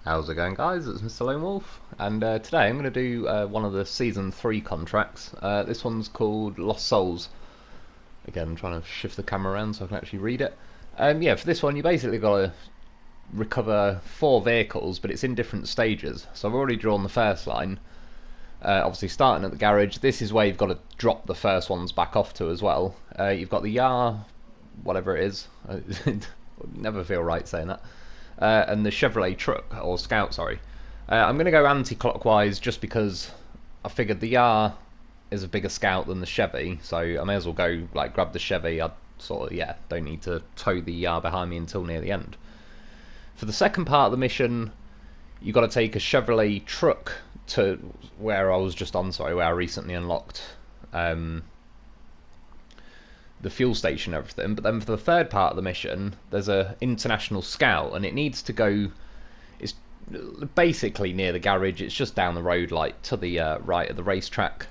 How's it going, guys? It's Mr. Lo4f, and today I'm going to do one of the Season 3 contracts. This one's called Lost Souls. Again, I'm trying to shift the camera around so I can actually read it. Yeah, for this one you basically got to recover 4 vehicles, but it's in different stages. So I've already drawn the first line, obviously starting at the garage. This is where you've got to drop the first ones back off to as well. You've got the Yar, whatever it is. Never feel right saying that. And the Chevrolet truck, or Scout, sorry. I'm going to go anti-clockwise just because I figured the Yar is a bigger Scout than the Chevy, so I may as well go like grab the Chevy. I sort of, yeah, don't need to tow the Yar behind me until near the end. For the second part of the mission, you've got to take a Chevrolet truck to where I was just on, sorry, where I recently unlocked the fuel station and everything. But then for the third part of the mission, there's a international scout, and it needs to go. It's basically near the garage. It's just down the road, like to the right of the racetrack.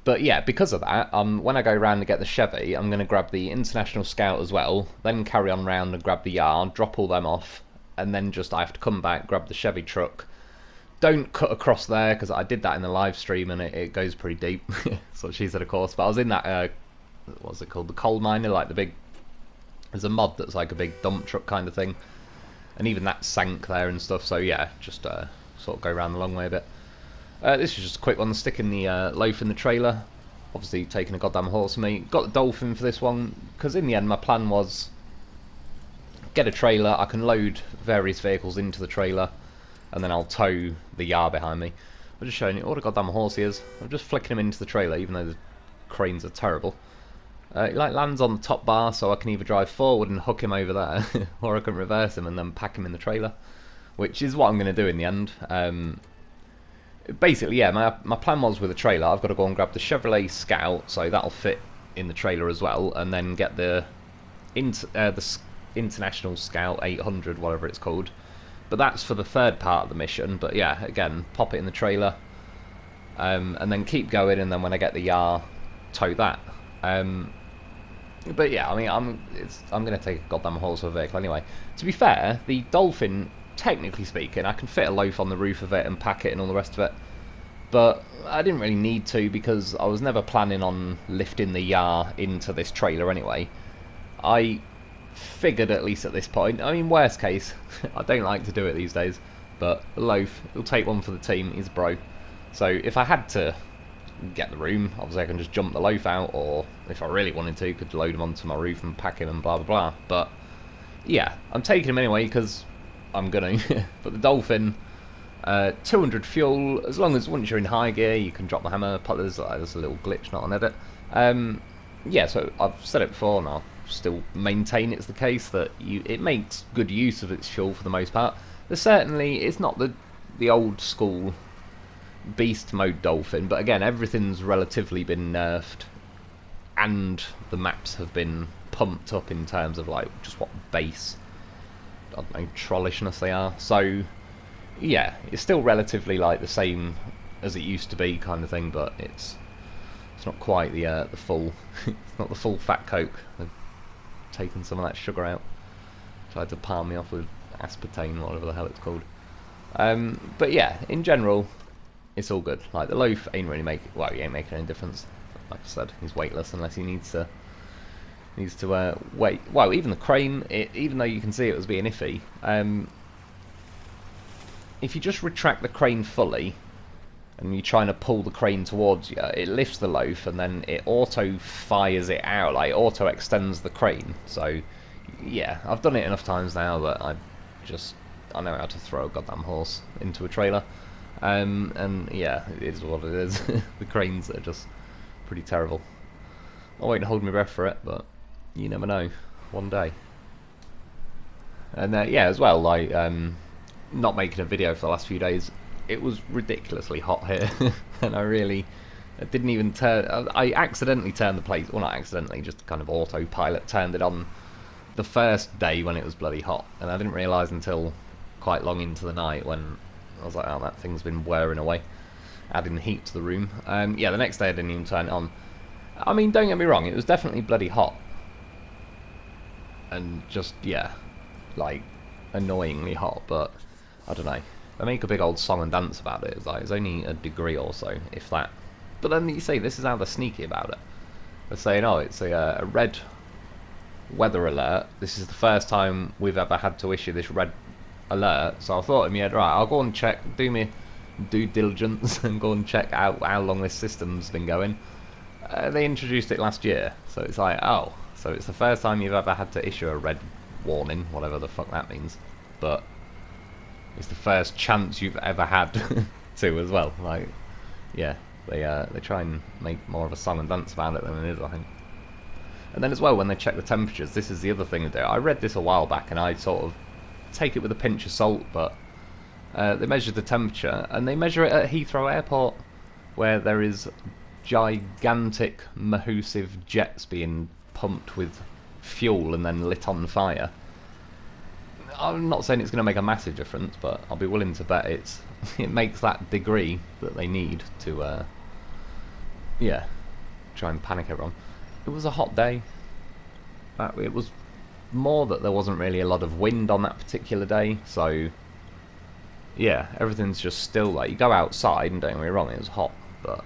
But yeah, because of that, when I go round to get the Chevy, I'm going to grab the international scout as well. Then carry on round and grab the yard, drop all them off, and then just I have to come back, grab the Chevy truck. Don't cut across there because I did that in the live stream and it goes pretty deep. That's what she said, of course. But I was in that what's it called, the coal miner, like the big, there's a mod that's like a big dump truck kind of thing, and even that sank there and stuff. So yeah, just sort of go around the long way a bit. This is just a quick one, sticking the loaf in the trailer, obviously taking a goddamn horse with me. Got the Dolphin for this one because in the end my plan was get a trailer, I can load various vehicles into the trailer, and then I'll tow the Yar behind me. I'm just showing you what a goddamn horse he is. I'm just flicking him into the trailer even though the cranes are terrible. It like lands on the top bar, so I can either drive forward and hook him over there, or I can reverse him and then pack him in the trailer, which is what I'm going to do in the end. Basically, yeah, my plan was with the trailer, I've got to go and grab the Chevrolet Scout, so that'll fit in the trailer as well, and then get the International Scout 800, whatever it's called. But that's for the third part of the mission. But yeah, again, pop it in the trailer, and then keep going, and then when I get the Yar, tow that. But yeah, I mean, I'm going to take a goddamn horse of a vehicle anyway. To be fair, the Dolphin, technically speaking, I can fit a loaf on the roof of it and pack it and all the rest of it. But I didn't really need to because I was never planning on lifting the Yar into this trailer anyway. I figured, at least at this point, I mean, worst case, I don't like to do it these days, but the loaf, he'll take one for the team, he's a bro. So if I had to get the room, obviously I can just jump the loaf out, or if I really wanted to, could load him onto my roof and pack him and blah blah blah. But yeah, I'm taking him anyway because I'm gonna. But the Dolphin, 200 fuel, as long as once you're in high gear you can drop the hammer. There's a little glitch not on edit. Yeah, so I've said it before and I'll still maintain it's the case that it makes good use of its fuel for the most part. There's certainly, it's not the old school beast mode Dolphin, but again, everything's relatively been nerfed, and the maps have been pumped up in terms of like just what base, I don't know, trollishness they are. So yeah, it's still relatively like the same as it used to be kind of thing, but it's not quite the full it's not the full fat Coke. They've taken some of that sugar out, tried to palm me off with aspartame, whatever the hell it's called. But yeah, in general, it's all good. Like the loaf ain't really he ain't making any difference. Like I said, he's weightless unless he needs to wait. Well, even the crane, even though you can see it was being iffy, if you just retract the crane fully and you're trying to pull the crane towards you, it lifts the loaf and then it auto fires it out, like auto extends the crane. So yeah, I've done it enough times now that I know how to throw a goddamn horse into a trailer. And yeah, it is what it is. The cranes are just pretty terrible. I won't hold my breath for it, but you never know. One day. And yeah, as well, like not making a video for the last few days, it was ridiculously hot here, and I didn't even turn. I accidentally turned the place. Well, not accidentally, just kind of autopilot turned it on the first day when it was bloody hot, and I didn't realise until quite long into the night when I was like, oh, that thing's been wearing away, adding heat to the room. Yeah, the next day I didn't even turn it on. I mean, don't get me wrong, it was definitely bloody hot. And just, yeah, like, annoyingly hot, but I don't know. They make a big old song and dance about it. It's like it's only a degree or so, if that. But then you say this is how they're sneaky about it. They're saying, oh, it's a red weather alert. This is the first time we've ever had to issue this red alert. So I thought in my head, right, I'll go and check, do me due diligence and go and check out how long this system's been going. They introduced it last year, so it's like, oh, so it's the first time you've ever had to issue a red warning, whatever the fuck that means. But it's the first chance you've ever had to as well. Like, yeah, they try and make more of a song and dance about it than it is, I think. And then as well, when they check the temperatures, this is the other thing they do. I read this a while back, and I sort of take it with a pinch of salt, but they measure the temperature, and they measure it at Heathrow Airport, where there is gigantic, massive jets being pumped with fuel and then lit on fire. I'm not saying it's going to make a massive difference, but I'll be willing to bet it makes that degree that they need to, yeah, try and panic everyone. It was a hot day. It was more that there wasn't really a lot of wind on that particular day, so yeah, everything's just still like, you go outside, and don't get me wrong, it was hot, but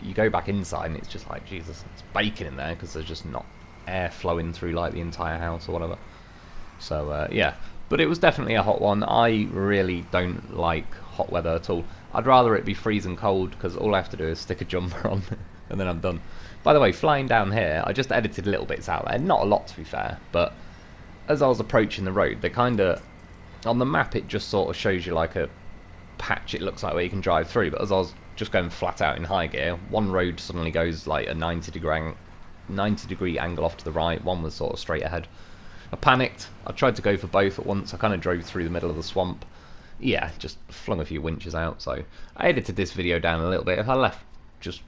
you go back inside and it's just like, Jesus, it's baking in there because there's just not air flowing through like the entire house or whatever. So yeah, but it was definitely a hot one. I really don't like hot weather at all. I'd rather it be freezing cold, because all I have to do is stick a jumper on and then I'm done. By the way, flying down here, I just edited little bits out there, not a lot to be fair, but as I was approaching the road, they kind of, on the map it just sort of shows you like a patch, it looks like, where you can drive through, but as I was just going flat out in high gear, one road suddenly goes like a 90 degree angle off to the right, one was sort of straight ahead. I panicked, I tried to go for both at once, I kind of drove through the middle of the swamp. Yeah, just flung a few winches out, so I edited this video down a little bit. If I left just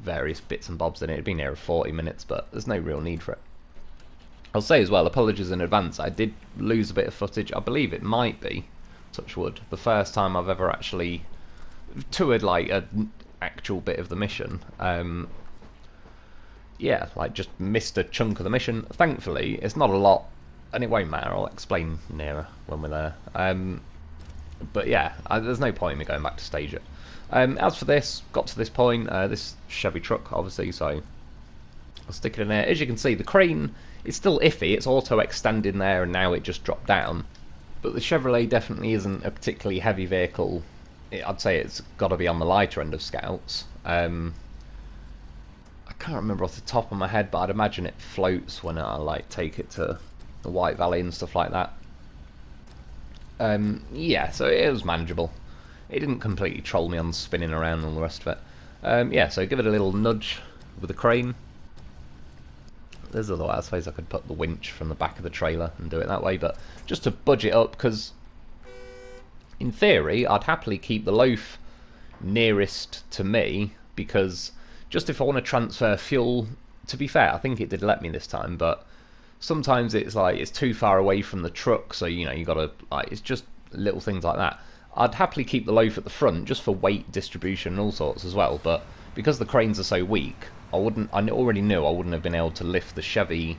various bits and bobs in it, it'd be near 40 minutes, but there's no real need for it. I'll say as well, apologies in advance, I did lose a bit of footage. I believe it might be, touch wood, the first time I've ever actually toured like an actual bit of the mission. Yeah, like just missed a chunk of the mission. Thankfully, it's not a lot, and it won't matter, I'll explain nearer when we're there. But yeah, there's no point in me going back to stage it. As for this, got to this point, this Chevy truck obviously, so I'll stick it in there. As you can see, the crane is still iffy, it's auto extending there and now it just dropped down. But the Chevrolet definitely isn't a particularly heavy vehicle. I'd say it's got to be on the lighter end of Scouts. I can't remember off the top of my head, but I'd imagine it floats when I like take it to the White Valley and stuff like that. Yeah, so it was manageable. It didn't completely troll me on spinning around and all the rest of it. Yeah, so give it a little nudge with the crane. There's other way, I suppose I could put the winch from the back of the trailer and do it that way, but just to budge it up, because in theory I'd happily keep the loaf nearest to me, because just if I want to transfer fuel, to be fair, I think it did let me this time, but sometimes it's like it's too far away from the truck, so you know you gotta, like, it's just little things like that. I'd happily keep the loaf at the front just for weight distribution and all sorts as well, but because the cranes are so weak, I already knew I wouldn't have been able to lift the Chevy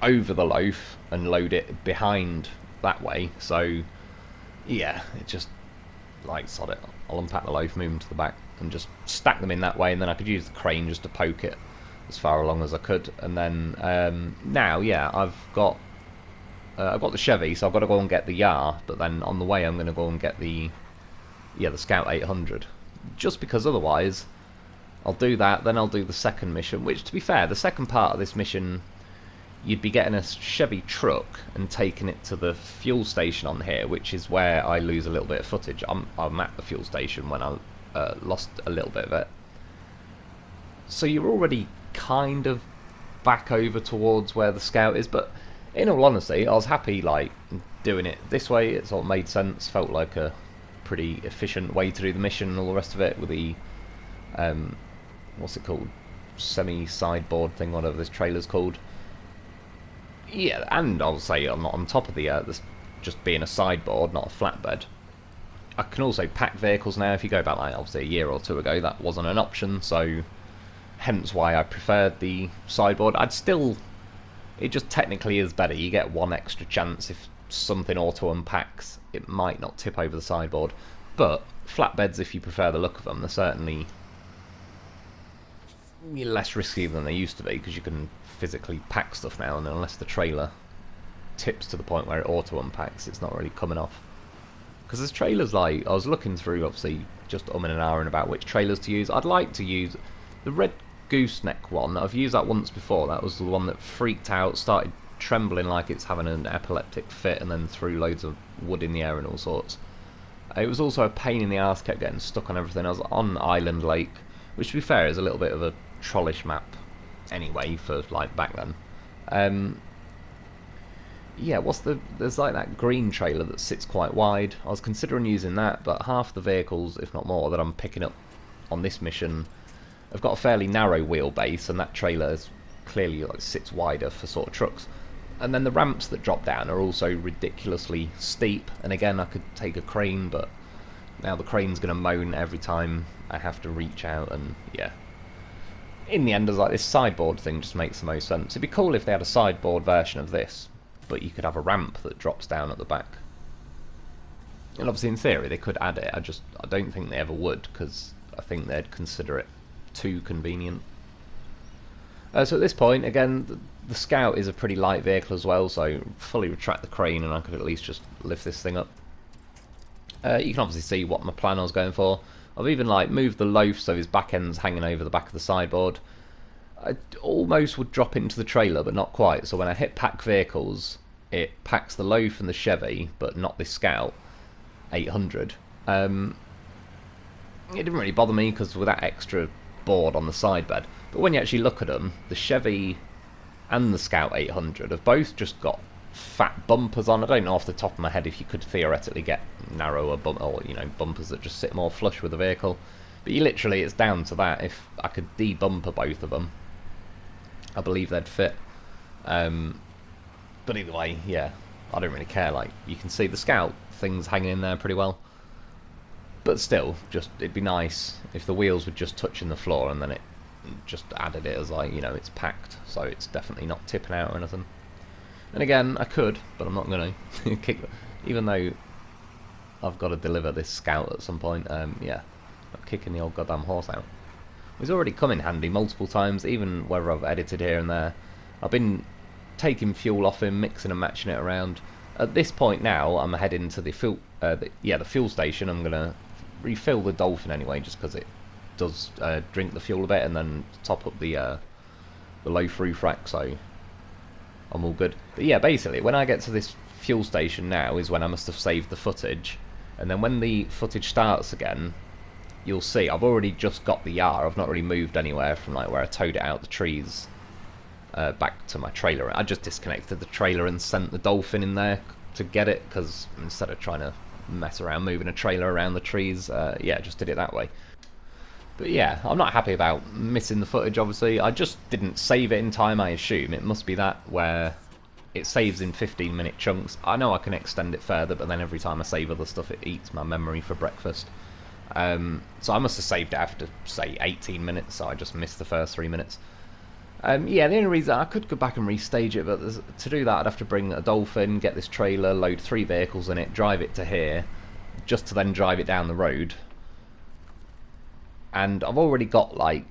over the loaf and load it behind that way, so yeah, it just, like, sod it, I'll unpack the loaf, move them to the back and just stack them in that way, and then I could use the crane just to poke it as far along as I could. And then now, yeah, I've got the Chevy, so I've got to go and get the Yar, but then on the way I'm going to go and get the Scout 800, just because otherwise I'll do that, then I'll do the second mission, which, to be fair, the second part of this mission, you'd be getting a Chevy truck and taking it to the fuel station on here, which is where I lose a little bit of footage. I'm at the fuel station when I lost a little bit of it. So you're already kind of back over towards where the Scout is, but in all honesty, I was happy like doing it this way. It sort of made sense, felt like a pretty efficient way to do the mission and all the rest of it, with the what's it called, semi-sideboard thing, whatever this trailer's called. Yeah, and I'll say on top of the this just being a sideboard, not a flatbed, I can also pack vehicles now. If you go back, like, obviously a year or two ago, that wasn't an option, so hence why I preferred the sideboard. It just technically is better. You get one extra chance if something auto unpacks, it might not tip over the sideboard. But flatbeds, if you prefer the look of them, they're certainly less risky than they used to be, because you can physically pack stuff now, and unless the trailer tips to the point where it auto unpacks, it's not really coming off. Because there's trailers like, I was looking through, obviously, just in an hour and about which trailers to use. I'd like to use the red gooseneck one. I've used that once before. That was the one that freaked out, started trembling like it's having an epileptic fit, and then threw loads of wood in the air and all sorts. It was also a pain in the arse, kept getting stuck on everything. I was on Island Lake, which, to be fair, is a little bit of a Trollish map anyway, for like back then. Yeah, there's like that green trailer that sits quite wide. I was considering using that, but half the vehicles, if not more, that I'm picking up on this mission have got a fairly narrow wheelbase, and that trailer is clearly like sits wider for sort of trucks. And then the ramps that drop down are also ridiculously steep, and again, I could take a crane, but now the crane's going to moan every time I have to reach out, and yeah. In the end, like, this sideboard thing just makes the most sense. It'd be cool if they had a sideboard version of this, but you could have a ramp that drops down at the back. And obviously, in theory, they could add it. I don't think they ever would, because I think they'd consider it too convenient. So at this point, again, the Scout is a pretty light vehicle as well, so fully retract the crane and I could at least just lift this thing up. You can obviously see what my plan I was going for. I've even like moved the loaf so his back end's hanging over the back of the sideboard. I almost would drop it into the trailer, but not quite. So when I hit pack vehicles, it packs the loaf and the Chevy, but not this Scout 800. It didn't really bother me because with that extra board on the side bed. But when you actually look at them, the Chevy and the Scout 800 have both just got fat bumpers on. I don't know off the top of my head if you could theoretically get narrower bumpers that just sit more flush with the vehicle. But literally, it's down to that. If I could de-bumper both of them, I believe they'd fit. But either way, yeah, I don't really care. Like, you can see the Scout things hanging in there pretty well. But still, it'd be nice if the wheels were just touching the floor and then it just added it as like, it's packed, so it's definitely not tipping out or anything. And again, I could, but I'm not going to kick, even though I've got to deliver this Scout at some point. Yeah, I'm kicking the old goddamn horse out. It's already come in handy multiple times, even whether I've edited here and there. I've been taking fuel off him, mixing and matching it around. At this point now, I'm heading to the fuel station. I'm going to refill the Dolphin anyway, just because it does drink the fuel a bit, and then top up the loaf roof rack, so I'm all good. But yeah, basically, when I get to this fuel station now is when I must have saved the footage, and then when the footage starts again, you'll see I've already just got the Yar. I've not really moved anywhere from like where I towed it out the trees back to my trailer. I just disconnected the trailer and sent the Dolphin in there to get it, because instead of trying to mess around moving a trailer around the trees, yeah, just did it that way. But yeah, I'm not happy about missing the footage, obviously. I just didn't save it in time, I assume. It must be that, where it saves in 15-minute chunks. I know I can extend it further, but then every time I save other stuff, it eats my memory for breakfast. So I must have saved it after, say, 18 minutes, so I just missed the first 3 minutes. Yeah, the only reason I could go back and restage it, but to do that I'd have to bring a Dolphin, get this trailer, load 3 vehicles in it, drive it to here, just to then drive it down the road. And I've already got like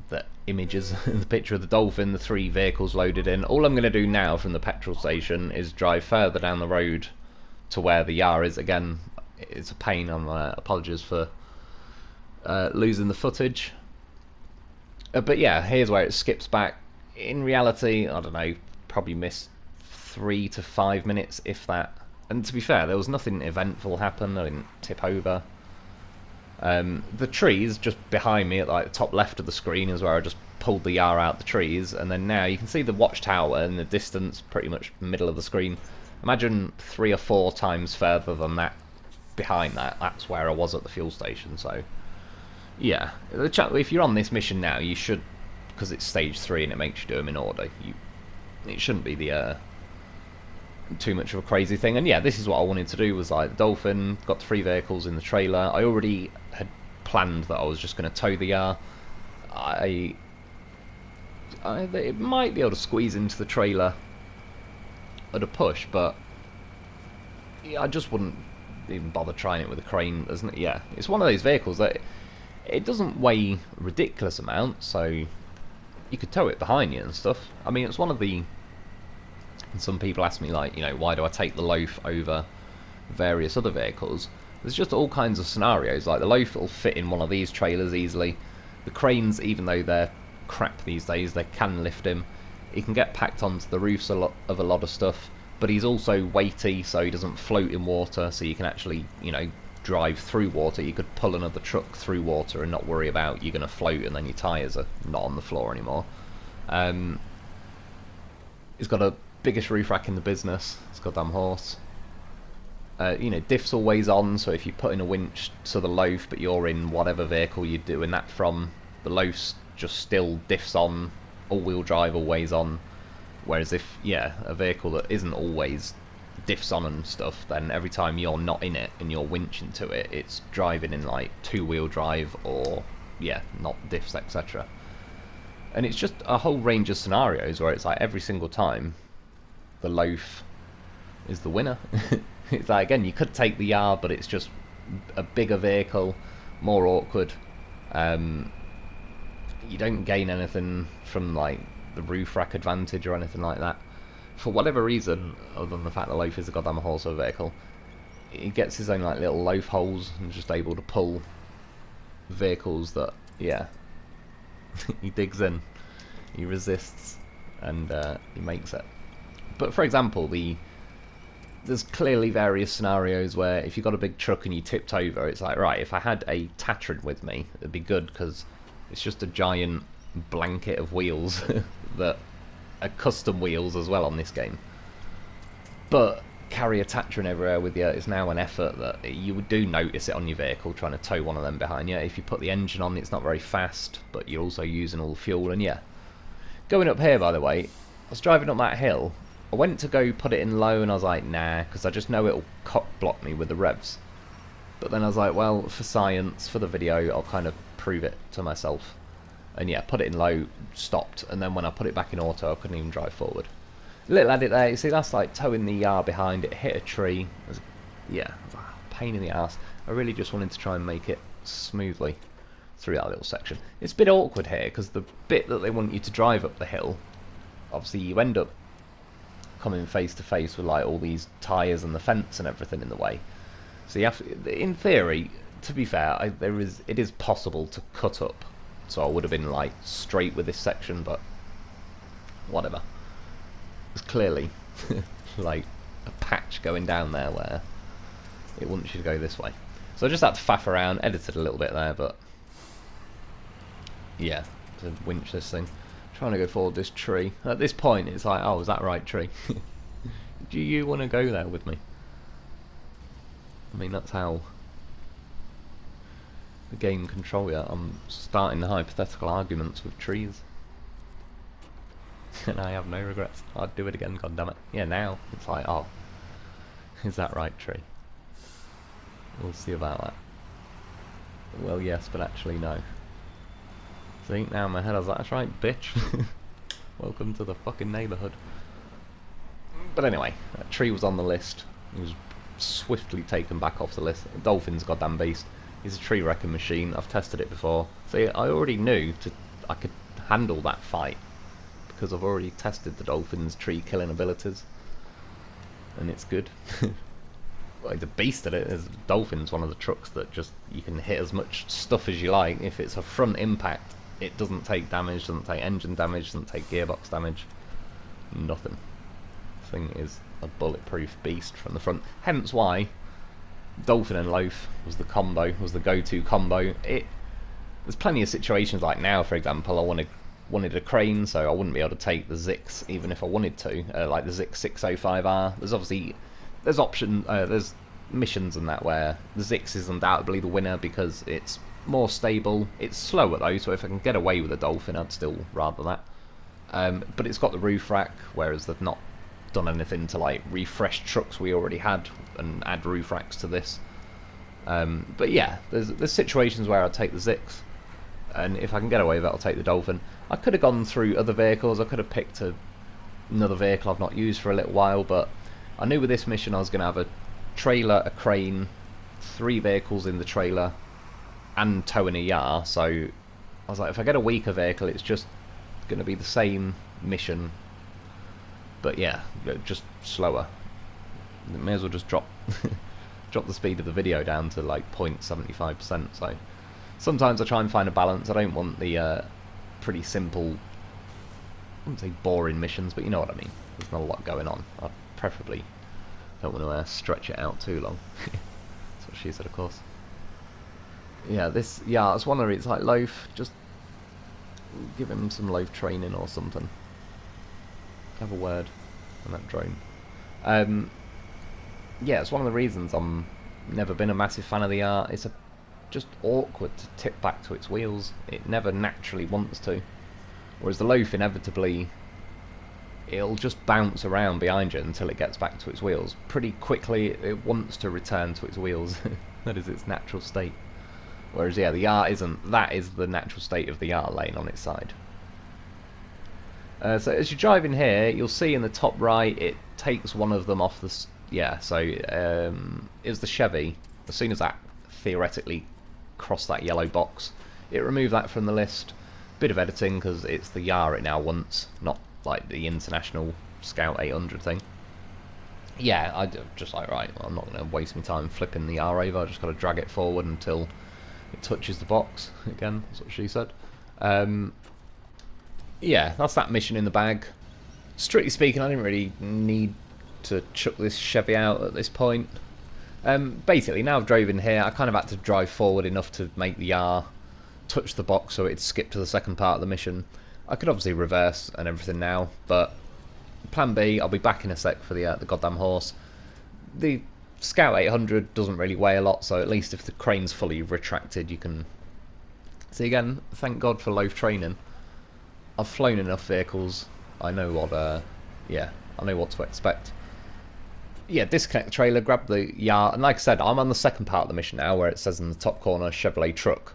the images, the picture of the Dolphin, the 3 vehicles loaded in. All I'm going to do now from the petrol station is drive further down the road to where the Yar is. Again, it's a pain. Apologies for losing the footage. But yeah, here's where it skips back. In reality, I don't know, probably missed 3 to 5 minutes, if that. And to be fair, there was nothing eventful happen. I didn't tip over. The trees just behind me at like the top left of the screen is where I just pulled the Yar out the trees, and then now you can see the watchtower in the distance, pretty much middle of the screen. Imagine 3 or 4 times further than that behind that. That's where I was at the fuel station. So yeah, if you're on this mission now, you should, because it's stage 3 and it makes you do them in order. It shouldn't be the too much of a crazy thing. And yeah, this is what I wanted to do, was like the Dolphin, got 3 vehicles in the trailer. I already had planned that I was just going to tow the Yar. It might be able to squeeze into the trailer at a push, but yeah, I just wouldn't even bother trying it with a crane, isn't it? Yeah, it's one of those vehicles that it doesn't weigh ridiculous amounts, so you could tow it behind you and stuff. I mean, it's one of the... Some people ask me, like, you know, why do I take the Lo4f over various other vehicles? There's just all kinds of scenarios. Like, the Lo4f will fit in one of these trailers easily. The cranes, even though they're crap these days, they can lift him. He can get packed onto the roofs of a lot of stuff, but he's also weighty, so he doesn't float in water, so you can actually, you know, drive through water. You could pull another truck through water and not worry about you're going to float and then your tyres are not on the floor anymore. He's got a biggest roof rack in the business. It's a goddamn horse. You know, diff's always on, so if you put in a winch to the Lo4f, but you're in whatever vehicle you're doing that from, the Lo4f's just still diff's on, all-wheel drive always on. Whereas if, yeah, a vehicle that isn't always diff's on and stuff, then every time you're not in it and you're winching to it, it's driving in like two-wheel drive or, yeah, not diffs, etc. And it's just a whole range of scenarios where it's like every single time the Lo4f is the winner. It's like, again, you could take the yard, but it's just a bigger vehicle, more awkward. You don't gain anything from like the roof rack advantage or anything like that. For whatever reason, other than the fact that Lo4f is a goddamn horse of a vehicle, he gets his own like little Lo4f holes and is just able to pull vehicles that, yeah, he digs in, he resists, and he makes it. But for example, there's clearly various scenarios where if you've got a big truck and you tipped over, it's like, right, if I had a Tatran with me, it'd be good because it's just a giant blanket of wheels that are custom wheels as well on this game. But carry a Tatran everywhere with you is now an effort that you do notice it on your vehicle, trying to tow one of them behind you. If you put the engine on, it's not very fast, but you're also using all the fuel. And yeah, going up here, by the way, I was driving up that hill. I went to go put it in low and I was like, nah, because I just know it'll cock block me with the revs. But then I was like, well, for science, for the video, I'll kind of prove it to myself. And yeah, put it in low, stopped, and then when I put it back in auto, I couldn't even drive forward. Little edit there, you see, that's like towing the yard behind it, hit a tree. It was, yeah, pain in the ass. I really just wanted to try and make it smoothly through that little section. It's a bit awkward here, because the bit that they want you to drive up the hill, obviously you end up coming face to face with like all these tyres and the fence and everything in the way. So you have to, in theory, to be fair, it is possible to cut up. So I would have been like straight with this section, but whatever. There's clearly like a patch going down there where it wants you to go this way. So I just had to faff around, edited a little bit there, but yeah, to winch this thing. Trying to go forward this tree. At this point, it's like, oh, is that right tree? Do you want to go there with me? I mean, that's how the game control you. I'm starting the hypothetical arguments with trees. And I have no regrets. I'd do it again, goddammit. Yeah, now it's like, oh, is that right tree? We'll see about that. Well, yes, but actually no. See, now in my head I was like, that's right, bitch. Welcome to the fucking neighbourhood. But anyway, that tree was on the list. It was swiftly taken back off the list. Dolphin's a goddamn beast. He's a tree wrecking machine. I've tested it before. See, I already knew I could handle that fight because I've already tested the Dolphin's tree killing abilities. And it's good. Well, he's a beast at it. Dolphin's one of the trucks that just, you can hit as much stuff as you like. If it's a front impact, it doesn't take damage, doesn't take engine damage, doesn't take gearbox damage. Nothing. This thing is a bulletproof beast from the front. Hence why Dolphin and Lo4f was the combo, was the go-to combo. There's plenty of situations like now, for example, I wanted a crane, so I wouldn't be able to take the Zix even if I wanted to, like the Zix 605R. There's missions and that where the Zix is undoubtedly the winner because it's more stable. It's slower though, so if I can get away with a Dolphin, I'd still rather that. But it's got the roof rack, whereas they've not done anything to like refresh trucks we already had and add roof racks to this. But yeah, there's situations where I'd take the Zix, and if I can get away with it, I'll take the Dolphin. I could have gone through other vehicles. I could have picked another vehicle I've not used for a little while, but I knew with this mission I was going to have trailer, a crane, 3 vehicles in the trailer, and towing a Yar. So I was like, if I get a weaker vehicle, it's just going to be the same mission, but yeah, just slower. May as well just drop drop the speed of the video down to like 0.75%. So sometimes I try and find a balance. I don't want the pretty simple, I wouldn't say boring missions, but you know what I mean. There's not a lot going on. I preferably don't want to stretch it out too long. That's what she said, of course. Yeah, this, yeah, I was wondering, it's like Lo4f, just give him some Lo4f training or something. Have a word on that drone. Yeah, it's one of the reasons I'm never been a massive fan of the art. It's just awkward to tip back to its wheels. It never naturally wants to. Whereas the Lo4f, inevitably, it'll just bounce around behind you until it gets back to its wheels. Pretty quickly, it wants to return to its wheels. That is its natural state. Whereas, yeah, the art isn't. That is the natural state of the art laying on its side. So as you drive in here, you'll see in the top right, it takes one of them off the... Yeah, so it's the Chevy. As soon as that theoretically crossed that yellow box, it removed that from the list. Bit of editing, because it's the Yar it now wants, not like the International Scout 800 thing. Yeah, I just like, right, well, I'm not going to waste my time flipping the Yar over. I just got to drag it forward until it touches the box. Again, that's what she said. Yeah, that's that mission in the bag. Strictly speaking, I didn't really need to chuck this Chevy out at this point. Basically, now I've drove in here, I kind of had to drive forward enough to make the Yar touch the box so it'd skip to the second part of the mission. I could obviously reverse and everything now, but plan B, I'll be back in a sec for the goddamn horse. The Scout 800 doesn't really weigh a lot, so at least if the crane's fully retracted, you can... See, again, thank God for Lo4f training. I've flown enough vehicles, I know what, yeah, I know what to expect. Yeah, disconnect the trailer, grab the Yar, and like I said, I'm on the second part of the mission now, where it says in the top corner, Chevrolet truck.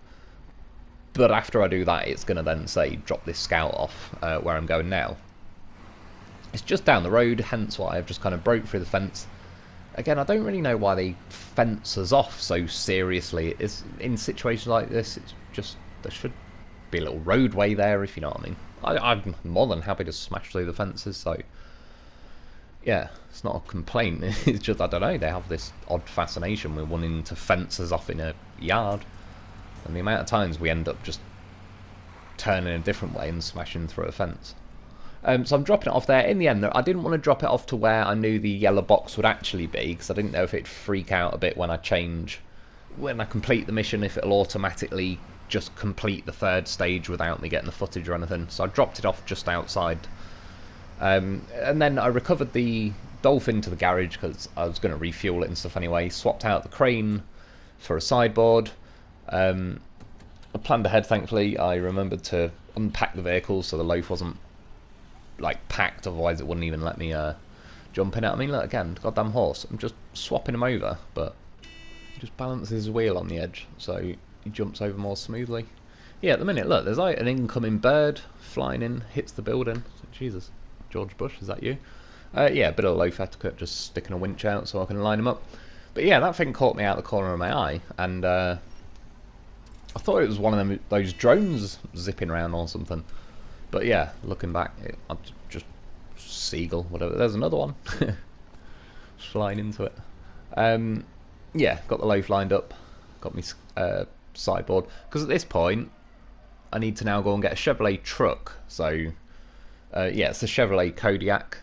But after I do that, it's going to then say, drop this Scout off, where I'm going now. It's just down the road, hence why I've just kind of broke through the fence. Again, I don't really know why they fence us off so seriously. It's, in situations like this, it's just, there should be a little roadway there, if you know what I mean. I'm more than happy to smash through the fences, so... Yeah, it's not a complaint, it's just, I don't know, they have this odd fascination with wanting to fence us off in a yard. And the amount of times we end up just turning a different way and smashing through a fence. So I'm dropping it off there. In the end, I didn't want to drop it off to where I knew the yellow box would actually be, because I didn't know if it'd freak out a bit when I complete the mission, if it'll automatically just complete the third stage without me getting the footage or anything. So I dropped it off just outside. And then I recovered the Dolphin to the garage because I was going to refuel it and stuff anyway. Swapped out the crane for a sideboard. I planned ahead, thankfully. I remembered to unpack the vehicle so the Lo4f wasn't like packed, otherwise it wouldn't even let me jump in it. I mean, look, again, goddamn horse. I'm just swapping him over, but he just balances his wheel on the edge, so he jumps over more smoothly. Yeah, at the minute, look, there's like an incoming bird flying in, hits the building. Jesus, George Bush, is that you? Yeah, a bit of Lo4f etiquette, just sticking a winch out so I can line him up. But yeah, that thing caught me out the corner of my eye, and I thought it was one of those drones zipping around or something. But yeah, looking back, I'm just seagull, whatever. There's another one. Flying into it. Yeah, got the Lo4f lined up. Got me sideboard. Because at this point, I need to now go and get a Chevrolet truck. So, yeah, it's the Chevrolet Kodiak.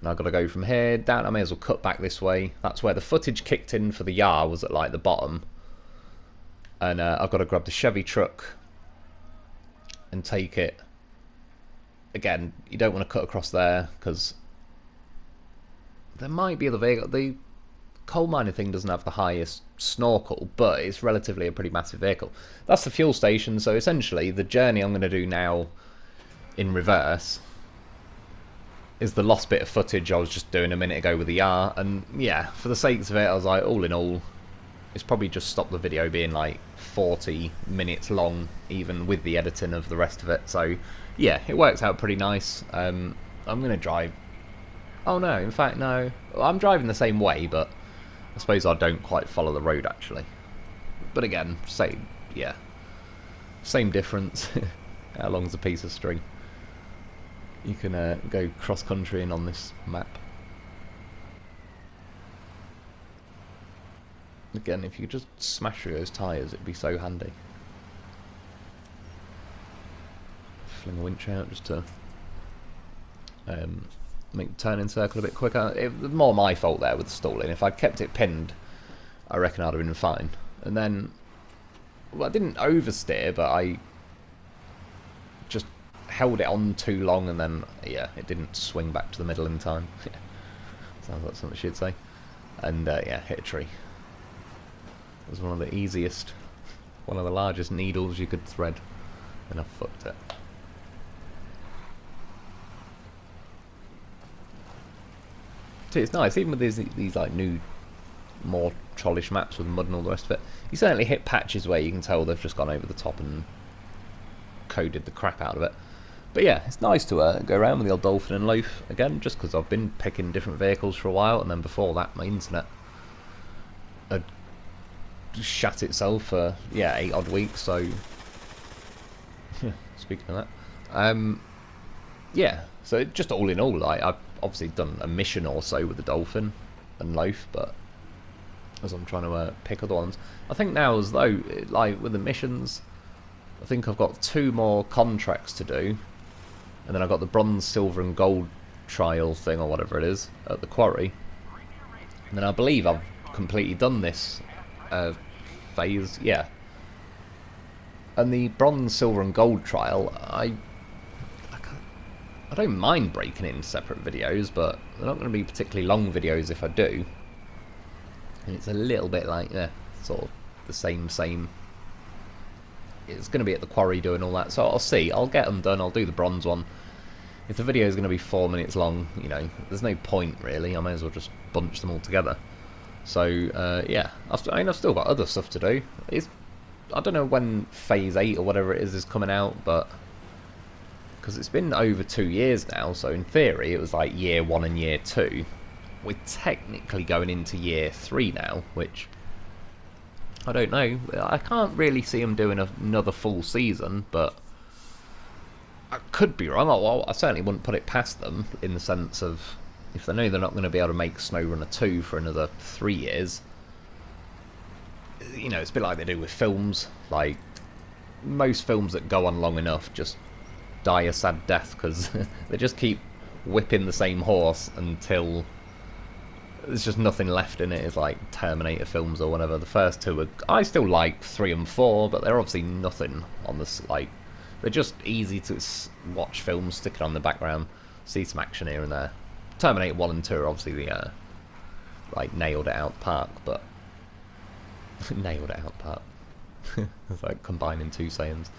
And I've got to go from here down. I may as well cut back this way. That's where the footage kicked in for the Yar, was at like the bottom. And I've got to grab the Chevy truck and take it. Again, you don't want to cut across there because there might be other vehicle. The coal mining thing doesn't have the highest snorkel, but it's relatively a pretty massive vehicle. That's the fuel station, so essentially the journey I'm going to do now in reverse is the lost bit of footage I was just doing a minute ago with the Yar. And yeah, for the sakes of it, I was like, all in all, it's probably just stopped the video being like 40 minutes long, even with the editing of the rest of it. So yeah, it works out pretty nice. I'm going to drive... Oh no, in fact no. I'm driving the same way, but I suppose I don't quite follow the road actually. But again, same difference. How long's a piece of string? You can go cross-country on this map. Again, if you could just smash through those tyres, it'd be so handy. Fling a winch out just to make the turning circle a bit quicker. It was more my fault there with the stalling. If I'd kept it pinned, I reckon I'd have been fine. And then, well, I didn't oversteer, but I just held it on too long, and then, yeah, it didn't swing back to the middle in time. Sounds like something she'd say. And, yeah, hit a tree. It was one of the easiest, one of the largest needles you could thread, and I fucked it. See, it's nice, even with these like new, more trollish maps with mud and all the rest of it. You certainly hit patches where you can tell they've just gone over the top and coded the crap out of it. But yeah, it's nice to go around with the old Dolphin and Lo4f again, just because I've been picking different vehicles for a while, and then before that my internet had shat itself for, yeah, 8 odd weeks, so speaking of that, yeah, so just all in all, like, I've obviously done a mission or so with the Dolphin and Lo4f, but as I'm trying to pick other ones, I think now, as though, like, with the missions, I think I've got 2 more contracts to do, and then I've got the bronze, silver and gold trial thing, or whatever it is, at the quarry, and then I believe I've completely done this phase, yeah. And the bronze, silver and gold trial, I don't mind breaking it into separate videos, but they're not going to be particularly long videos if I do. And it's a little bit like, yeah, sort of the same. It's going to be at the quarry doing all that, so I'll see. I'll get them done. I'll do the bronze one. If the video is going to be 4 minutes long, you know, there's no point really. I may as well just bunch them all together. So yeah, I mean, I've still got other stuff to do. I don't know when Phase 8 or whatever it is coming out, but because it's been over 2 years now, so in theory it was like year 1 and year 2. We're technically going into year 3 now, which I don't know. I can't really see them doing another full season, but I could be wrong. Well, I certainly wouldn't put it past them, in the sense of, if they know they're not going to be able to make SnowRunner 2 for another 3 years, you know, it's a bit like they do with films. Like, most films that go on long enough just die a sad death, because they just keep whipping the same horse until there's just nothing left in it. It's like Terminator films or whatever. The first 2 are, I still like 3 and 4, but they're obviously nothing on this, like, they're just easy to watch films, stick it on the background, see some action here and there. Terminator 1 and 2 are obviously the, like, nailed it out park, but nailed it out park. It's like combining 2 sayings.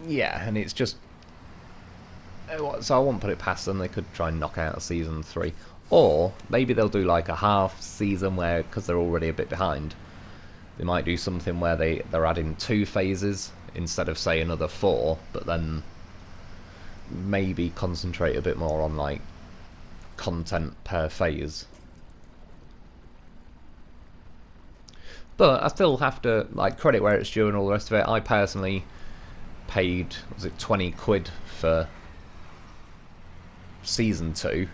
Yeah, and it's just, so I won't put it past them. They could try and knock out a season 3, or maybe they'll do like a half season where, because they're already a bit behind, they might do something where they're adding 2 phases instead of, say, another 4, but then maybe concentrate a bit more on, like, content per phase. But I still have to, like, credit where it's due and all the rest of it. I personally paid, was it 20 quid for season 2.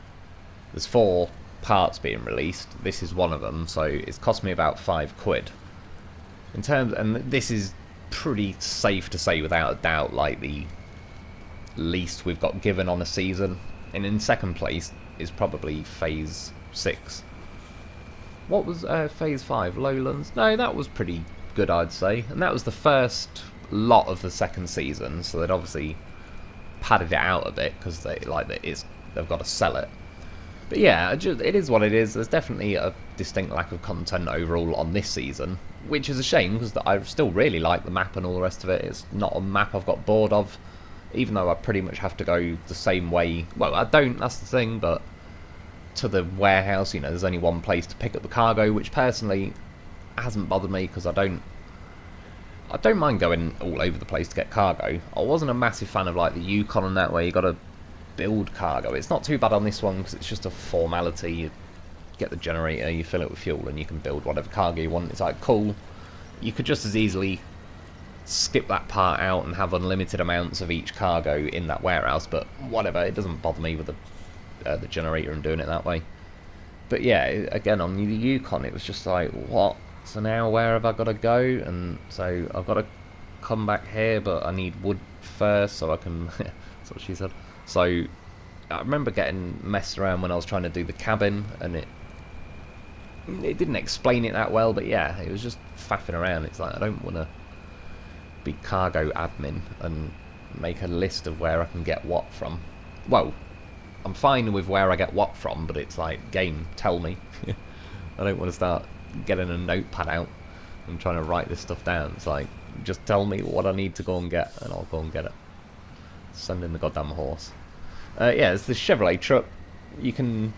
There's 4 parts being released. This is one of them, so it's cost me about 5 quid. In terms, and this is pretty safe to say without a doubt, like, the least we've got given on a season. And in second place is probably Phase 6. What was Phase 5? Lowlands? No, that was pretty good, I'd say. And that was the first lot of the second season, so they'd obviously padded it out a bit, because they've got to sell it. But yeah, it is what it is. There's definitely a distinct lack of content overall on this season, which is a shame, because I still really like the map and all the rest of it. It's not a map I've got bored of, even though I pretty much have to go the same way. Well, I don't, that's the thing, but to the warehouse, you know, there's only one place to pick up the cargo, which personally hasn't bothered me, because I don't mind going all over the place to get cargo. I wasn't a massive fan of, like, the Yukon and that, where you got to build cargo. It's not too bad on this one, because it's just a formality. You get the generator, you fill it with fuel, and you can build whatever cargo you want. It's like, cool. You could just as easily skip that part out and have unlimited amounts of each cargo in that warehouse, but whatever, it doesn't bother me with the generator and doing it that way. But yeah, again, on the Yukon, it was just like, what? So now where have I got to go? And so I've got to come back here, but I need wood first so I can... That's what she said. So I remember getting messed around when I was trying to do the cabin, and it didn't explain it that well, but yeah, it was just faffing around. It's like, I don't want to be cargo admin and make a list of where I can get what from. Well, I'm fine with where I get what from, but it's like, game, tell me. I don't want to start getting a notepad out and trying to write this stuff down. It's like, just tell me what I need to go and get, and I'll go and get it. Send in the goddamn horse. Yeah, it's the Chevrolet truck. You can...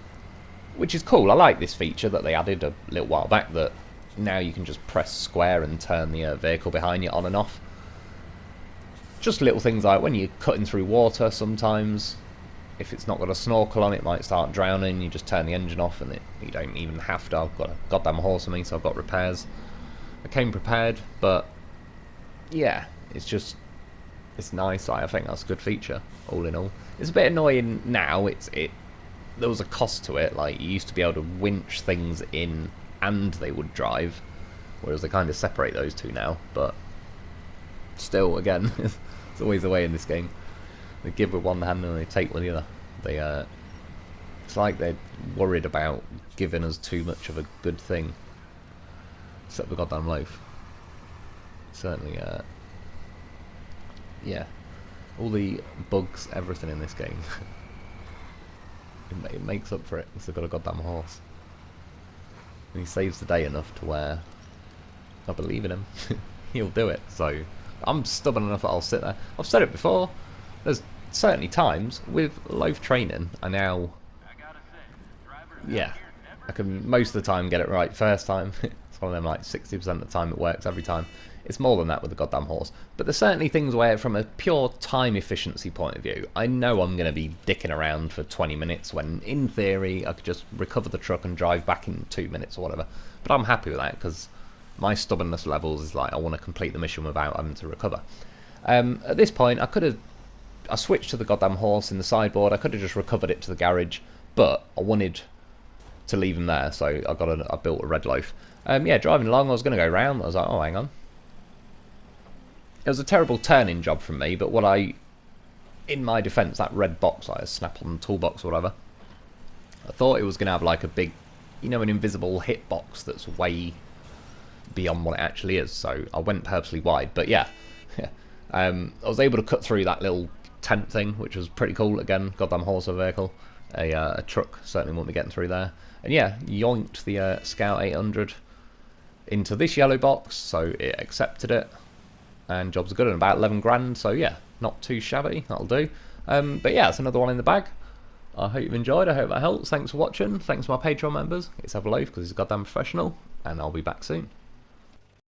Which is cool. I like this feature that they added a little while back, that now you can just press square and turn the vehicle behind you on and off. Just little things like when you're cutting through water sometimes, if it's not got a snorkel on, it might start drowning. You just turn the engine off and you don't even have to. I've got a goddamn horse on me, so I've got repairs. I came prepared, but yeah, it's nice. I think that's a good feature, all in all. It's a bit annoying now. There was a cost to it. Like, you used to be able to winch things in and they would drive, whereas they kind of separate those two now. But still, again, it's always the way in this game. They give with one hand and they take with the other. It's like they're worried about giving us too much of a good thing. Except the goddamn loaf. Certainly, yeah. All the bugs, everything in this game. It makes up for it because they've got a goddamn horse. And he saves the day enough to where I believe in him. He'll do it. So I'm stubborn enough that I'll sit there. I've said it before. There's certainly times with loaf training, I now... Yeah. I can most of the time get it right first time. It's one of them, like 60% of the time it works every time. It's more than that with the goddamn horse. But there's certainly things where, from a pure time efficiency point of view, I know I'm going to be dicking around for 20 minutes when, in theory, I could just recover the truck and drive back in 2 minutes or whatever. But I'm happy with that, because my stubbornness levels is like, I want to complete the mission without having to recover. At this point, I switched to the goddamn horse in the sideboard. I could have just recovered it to the garage, but I wanted to leave him there, so I built a red loaf. Yeah, driving along, I was going to go round. I was like, oh, hang on. It was a terrible turning job from me, but in my defence, that red box, like a snap-on toolbox or whatever, I thought it was going to have like a big, an invisible hitbox that's way beyond what it actually is, so I went purposely wide. But yeah, I was able to cut through that little tent thing, which was pretty cool. Again, goddamn horse of a vehicle. A truck certainly won't be getting through there. And yeah, yoinked the Scout 800 into this yellow box, so it accepted it. And jobs are good, and about 11 grand, so yeah, not too shabby, that'll do. But yeah, it's another one in the bag. I hope you've enjoyed, I hope that helps. Thanks for watching, thanks to my Patreon members. It's have a loaf because he's a goddamn professional, and I'll be back soon.